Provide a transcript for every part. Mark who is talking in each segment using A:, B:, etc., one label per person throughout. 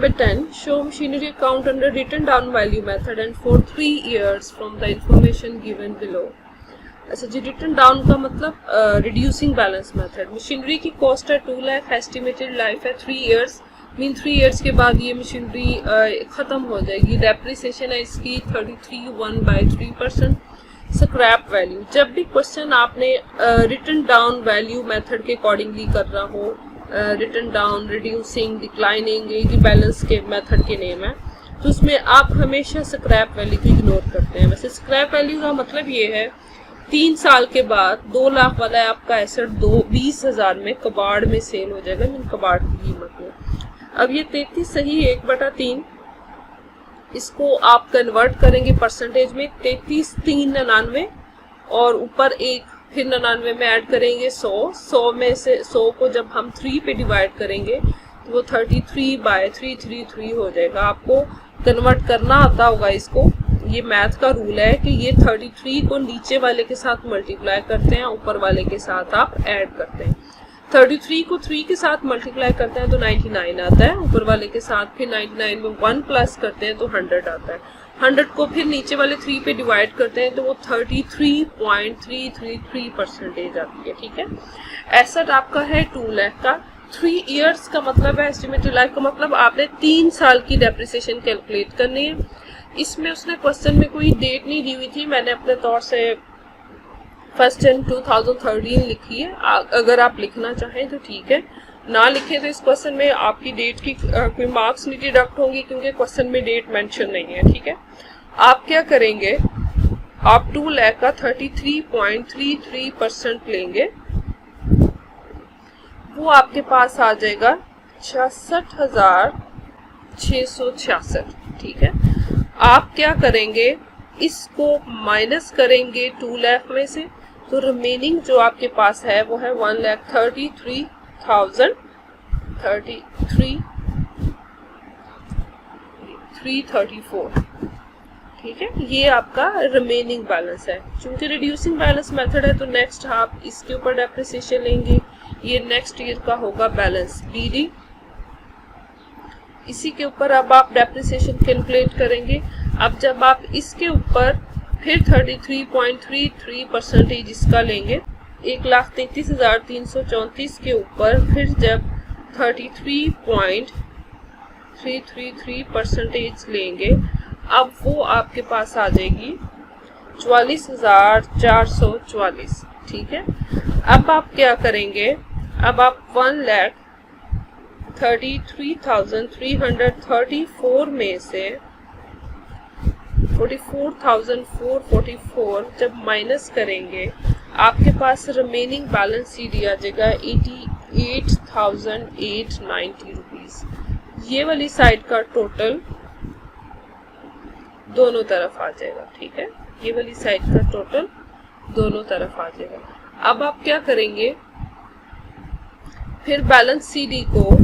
A: number 10, show machinery account under written down value method and for 3 years from the information given below. अच्छा जी, written down का मतलब reducing balance method. Machinery की cost है 2 lakh, estimated life है 3 years, mean 3 years के बाद ये machinery ख़त्म हो जाएगी। डेप्रिसिएशन है इसकी 33.1/3%। स्क्रैप वैल्यू, जब भी क्वेश्चन आपने रिटन डाउन वैल्यू मेथड के अकॉर्डिंगली कर रहा हो, रिटन डाउन, रिड्यूसिंग, डिक्लाइनिंग, ये बैलेंस के मेथड के नेम है, तो उसमें आप हमेशा स्क्रैप वैल्यू को इग्नोर करते हैं। वैसे स्क्रैप वैल्यू का मतलब ये है 3 साल के बाद 2 लाख वाला आपका एसेट 20,000 में कबाड़ में सेल हो जाएगा, मीन कबाड़ की कीमत में। अब ये 33 सही 1/3, इसको आप कन्वर्ट करेंगे परसेंटेज में, 33 3 99 और ऊपर 1, फिर 99 में ऐड करेंगे 100 में से 100 को जब हम 3 पे डिवाइड करेंगे तो वो 33/333 हो जाएगा। आपको कन्वर्ट करना आता होगा इसको। ये मैथ का रूल है कि ये 33 को नीचे वाले के साथ मल्टीप्लाई करते हैं, ऊपर वाले के साथ आप ऐड करते हैं। 33 को 3 के साथ मल्टीप्लाई करते हैं तो 99 आता है, ऊपर वाले के साथ फिर 99 में 1 प्लस करते हैं तो 100 आता है। 100 को फिर नीचे वाले 3 पे डिवाइड करते हैं तो वो 33.333% आती है। ठीक है, एसेट आपका है 2 लाख का, 3 इयर्स का मतलब है, एस्टिमेटेड लाइफ का मतलब आपने 3 साल की डेप्रिसिएशन कैलकुलेट करनी है। इसमें उसने क्वेश्चन में कोई डेट नहीं दी हुई थी, मैंने अपने तौर से 1 जनवरी 2013 लिखी है। अगर आप लिखना चाहें तो ठीक है, ना लिखे तो इस क्वेश्चन में आपकी डेट की कोई मार्क्स नहीं डिडक्ट होंगी क्योंकि क्वेश्चन में डेट मेंशन नहीं है। ठीक है, आप क्या करेंगे, आप 2 लाख का 33.33% लेंगे, वो आपके पास आ जाएगा 66,666। ठीक है, आप क्या करेंगे, इसको माइनस करेंगे 2 लाख में से, तो रिमेनिंग जो आपके पास है वो है 1,33,334। ठीक है, ये आपका रिमेनिंग बैलेंस है। चूंकि रिड्यूसिंग बैलेंस मेथड है तो नेक्स्ट आप इसके ऊपर डेप्रिसिएशन लेंगे, ये नेक्स्ट ईयर का होगा बैलेंस BD। इसी के ऊपर अब आप डेप्रिसिएशन कैलकुलेट करेंगे। अब जब आप इसके ऊपर फिर 33.33% इसका लेंगे, 1,33,334 के ऊपर फिर जब 33.333% लेंगे, अब वो आपके पास आ जाएगी 44,444। ठीक है, अब आप क्या करेंगे, अब आप 1,33,334 में से 44,444 जब माइनस करेंगे, आपके पास रिमेनिंग बैलेंस CD आ जाएगा 88,890 रुपीज। ये वाली साइड का टोटल दोनों तरफ आ जाएगा। ठीक है, ये वाली साइड का टोटल दोनों तरफ आ जाएगा। अब आप क्या करेंगे, फिर बैलेंस CD को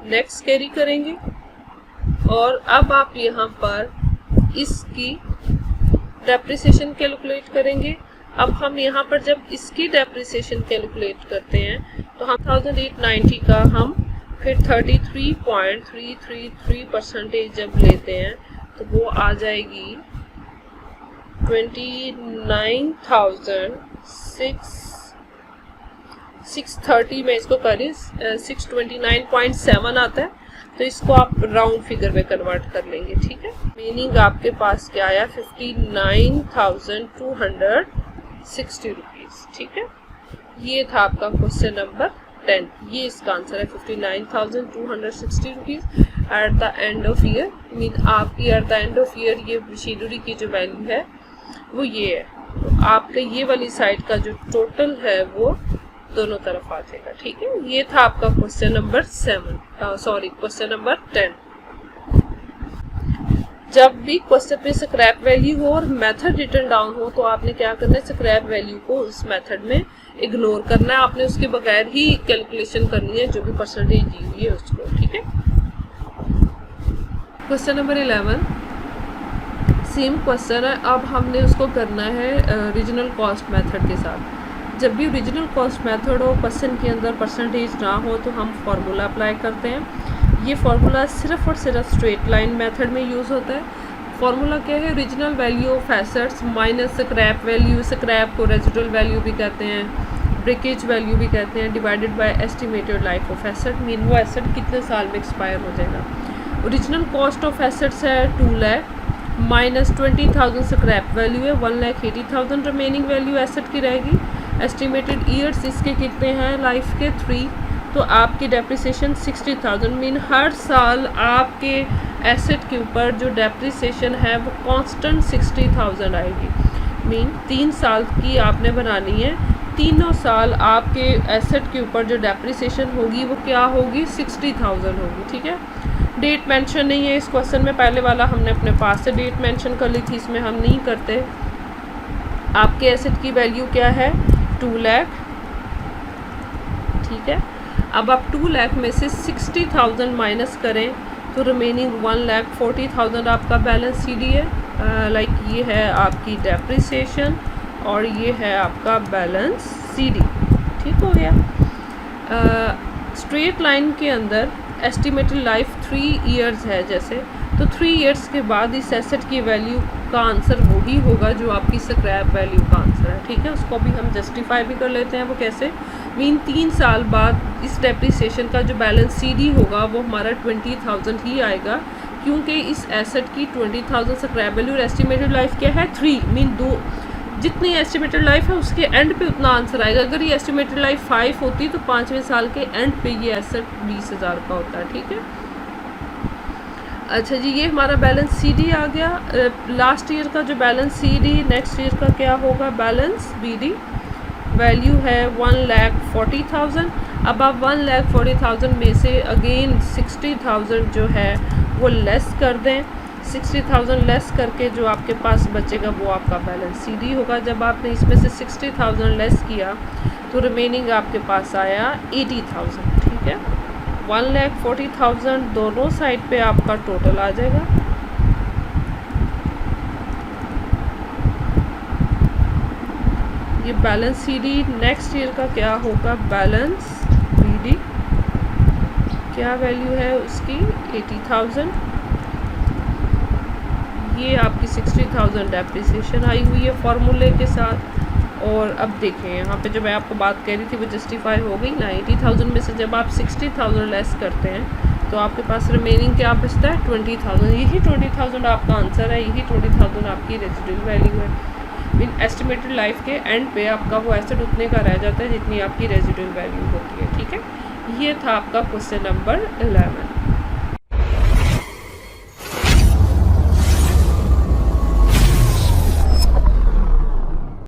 A: नेक्स्ट कैरी करेंगे और अब आप यहाँ पर इसकी डेप्रिसिएशन कैलकुलेट करेंगे। अब हम यहाँ पर जब इसकी डेप्रिसिएशन कैलकुलेट करते हैं तो हम 1,890 का हम फिर 33.333% जब लेते हैं तो वो आ जाएगी 29,630 में इसको करें 629.7 आता है, तो इसको आप राउंड फिगर में कन्वर्ट कर लेंगे। ठीक है, मीनिंग आपके पास क्या आया 59,260 रुपीज। ठीक है, ये था आपका क्वेश्चन नंबर 10, ये इसका आंसर है 59,260 rupees at the end of year. Mean आपकी at the end of year ये मशीनरी की जो वैल्यू है वो ये है, तो आपका ये वाली साइड का जो टोटल है वो दोनों तरफ आ जाएगा। ठीक है, ये था आपका क्वेश्चन नंबर 10। जब भी क्वेश्चन पे स्क्रैप वैल्यू हो और मेथड रिटन डाउन हो तो आपने क्या करना है, स्क्रैप वैल्यू को उस मेथड में इग्नोर करना है, आपने उसके बगैर ही कैलकुलेशन करनी है जो भी परसेंटेज दी हुई है उसको। ठीक है, क्वेश्चन नंबर 11 सेम क्वेश्चन है, अब हमने उसको करना है ओरिजिनल कॉस्ट मेथड के साथ। जब भी ओरिजिनल कॉस्ट मेथड हो, क्वेश्चन के अंदर परसेंटेज ना हो तो हम फॉर्मूला अप्लाई करते हैं। ये फार्मूला सिर्फ और सिर्फ स्ट्रेट लाइन मेथड में यूज़ होता है। फार्मूला क्या है? Original value of assets minus scrap value, scrap को रेजिडुअल वैल्यू भी कहते हैं, ब्रेकेज वैल्यू भी कहते हैं, divided by estimated life of asset, mean वो एसेट कितने साल में एक्सपायर हो जाएगा। ओरिजिनल कॉस्ट ऑफ एसेट्स है 2 लाख माइनस 20,000 स्क्रैप वैल्यू है 1,80,000, रिमेनिंग वैल्यू एसेट की रहेगी। एस्टिमेटेड ईयर्स इसके कितने हैं लाइफ के? 3, तो आपकी डेप्रिसिएशन 60,000, मीन हर साल आपके एसेट के ऊपर जो डेप्रिसिएशन है वो कांस्टेंट 60,000 आएगी। मीन 3 साल की आपने बनानी है, तीनों साल आपके एसेट के ऊपर जो डेप्रिसिएशन होगी वो क्या होगी? 60,000 होगी। ठीक है, डेट मेंशन नहीं है इस क्वेश्चन में, पहले वाला हमने अपने पास से डेट मेंशन कर ली थी, इसमें हम नहीं करते। आपके एसेट की वैल्यू क्या है? 2 लाख। ठीक है, अब आप 2 लाख में से 60,000 माइनस करें तो रिमेनिंग 1,40,000 आपका बैलेंस सीडी है। लाइक ये है आपकी डेप्रिसिएशन और ये है आपका बैलेंस सीडी। ठीक हो गया। स्ट्रेट लाइन के अंदर एस्टिमेटेड लाइफ 3 इयर्स है जैसे, तो 3 इयर्स के बाद इस एसेट की वैल्यू का आंसर वही होगा जो आपकी स्क्रैप वैल्यू का आंसर है। ठीक है, उसको भी हम जस्टिफाई भी कर लेते हैं। वो कैसे? मीन 3 साल बाद इस डेप्रिसिएशन का जो बैलेंस सीडी होगा वो हमारा 20,000 ही आएगा, क्योंकि इस एसेट की 20,000 स्क्रैप वैल्यू और एस्टिमेटेड लाइफ क्या है? 3, मीन 2, जितनी एस्टिमेटेड लाइफ है उसके एंड पे उतना आंसर आएगा। अगर ये एस्टिमेटेड लाइफ 5 होती तो 5वें साल के एंड पे ये एसेट 20,000 का होता है। ठीक है, अच्छा जी, ये हमारा बैलेंस सीडी आ गया। लास्ट ईयर का जो बैलेंस सीडी, नेक्स्ट ईयर का क्या होगा? Balance BD. वैल्यू है 1,40,000। अब आप 1,40,000 में से अगेन 60,000 जो है वो लेस कर दें। 60,000 लेस करके जो आपके पास बचेगा वो आपका बैलेंस सीडी होगा। जब आपने इसमें से 60,000 लेस किया तो रिमेनिंग आपके पास आया 80,000। ठीक है, 1,40,000 दोनों साइड पे आपका टोटल आ जाएगा। ये बैलेंस सीडी। नेक्स्ट ईयर का क्या होगा? Balance BD. क्या वैल्यू है उसकी? 80,000। ये आपकी 60,000 डेप्रिसिएशन आई हुई है फॉर्मूले के साथ। और अब देखें यहाँ पे जो मैं आपको बात कह रही थी वो जस्टिफाई हो गई ना। 80,000 में से जब आप 60,000 लेस करते हैं तो आपके पास रिमेनिंग क्या बचता है? 20,000। यही 20,000 आपका आंसर है, यही 20,000 आपकी रेजिडुअल वैल्यू है। मीन एस्टिमेटेड लाइफ के एंड पे आपका वो एसेट उतने का रह जाता है जितनी आपकी रेजिडुअल वैल्यू होती है। ठीक है, ये था आपका क्वेश्चन नंबर 11।